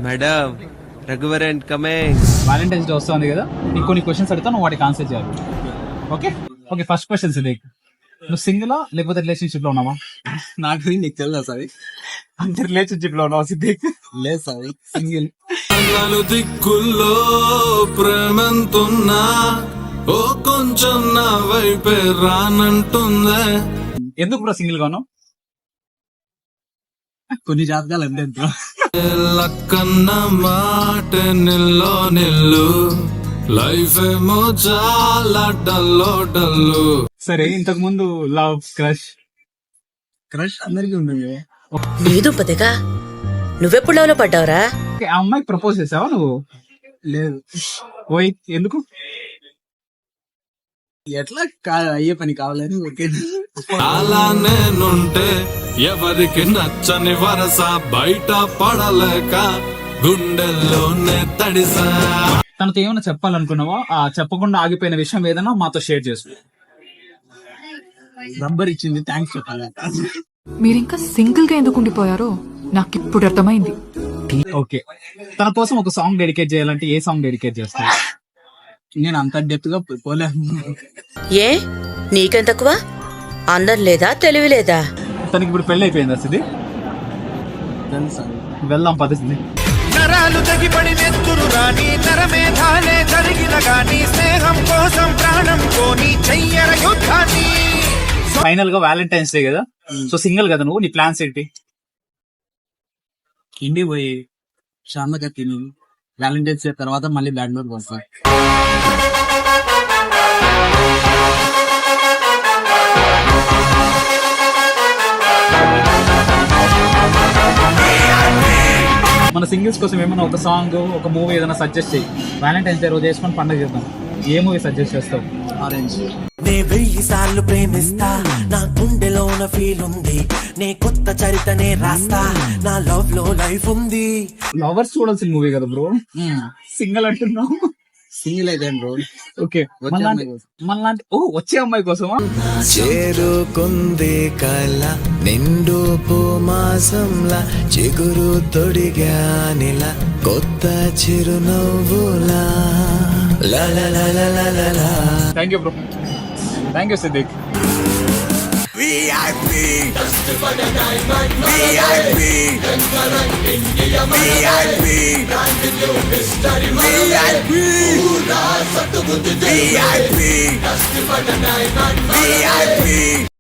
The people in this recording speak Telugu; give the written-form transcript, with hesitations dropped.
Madam Raghuvaran coming. వ్యాలంటైన్స్ డే వస్తుంది కదా, నీకు కొన్ని క్వశ్చన్స్ అడుగుతాను, వాటికి ఆన్సర్ చేయాలి. Okay okay, first question Siddiq, నువ్వు సింగిలా లేకపోతే రిలేషన్షిప్ లో ఉన్నావా? నాకు నీకు తెలుసా సారీ? అంటే రిలేషన్షిప్ లో ఉన్నావా సిద్దిక్? లేదు సారీ, సింగిల్. దిక్కుల్లో ప్రేమంతున్నా ఓ కొంచెం నా వైపే రానంటుందే. ఎందుకు బ్రో సింగిల్ గా ఉన్నావు? కొన్ని జాతకాలు అంతే బ్రో. లక్కన్న మాట నిల్లో నిల్లు లైఫ్ ఏమో చాలా డల్లో డల్లు. సరే, ఇంతకు ముందు లవ్ క్రష్ క్రష్ అందరికి ఉంటుంది. నీదు పదిగా నువ్వెప్పుడు లవ్ లో పడ్డావురా? ఆ అమ్మాయికి ప్రపోజ్ చేసావా నువ్వు? లేదు. ఓయ్ ఎందుకు? ఎట్లా అయ్యే పని కావాలని ఓకే. అలా నేనుంటే ఎవరికి నచ్చని వరస బయట పడలేక గుండెల్లోనే తడిసా. తనతో ఏమైనా చెప్పాలనుకున్నావా? ఆ చెప్పకుండా ఆగిపోయిన విషయం ఏదైనా మాతో షేర్ చేసుకో. రబ్బర్ ఇచ్చింది, థ్యాంక్స్ చెప్పాలి. మీరింకా సింగిల్ గా ఎందుకు ఉండిపోయారో నాకు ఇప్పుడు అర్థమైంది. ఓకే, తన కోసం ఒక సాంగ్ డెడికేట్ చేయాలంటే ఏ సాంగ్ డెడికేట్ చేస్తావు? నేను అంత డెప్త్ గా పోలేను. ఏ నీకేం తక్కువ? అందం లేదా, తెలివి లేదా? తనకి ఇప్పుడు పెళ్లి అయిపోయింది సిద్ధి. తెలుసా? వెళ్దాం పద్ధతి. నరాలు తగిపడి నెత్తురు రాని నరమేధాలే జరిగిన గాని స్నేహం కోసం ప్రాణం కోని చెయ్యర యుద్ధాన్ని. ఫైనల్ గా వ్యాలంటైన్స్ డే కదా, సో సింగిల్ కదా నువ్వు, నీ ప్లాన్స్ ఏంటి? ఇండికి పోయి శాంతగా తిని వ్యాలంటైన్స్ డే తర్వాత మళ్ళీ బెంగళూరు వస్తా. మన సింగిల్స్ కోసం ఏమైనా ఒక సాంగ్, ఒక మూవీ ఏదైనా సజెస్ట్ చేయి. వ్యాలంటైన్స్ డే రోజు వేసుకొని పండుగ చేద్దాం. ఏ మూవీ సజెస్ట్ చేస్తావు? ఆరెంజ్. నే 1000 సార్లు ప్రేమిస్తా, నా గుండెలోన ఫీల్ ఉంది, నే కొత్త చరితనే రాస్తా, నా లవ్ లో లైఫ్ ఉంది. లవర్స్ చూడాల్సిన మూవీ కదా బ్రో, సింగిల్ అంటున్నావు. సింగిల్ అయితే బ్రో. ఓకే, మళ్ళీ ఓ వచ్చే అమ్మాయి కోసమా? చేరుకుంది కళ నిండు మాసంలా, చిగురు తొడిగానిలా కొత్త చిరునవ్వులా. Thank you bro, thank you Siddiq. VIP VIP VIP VIP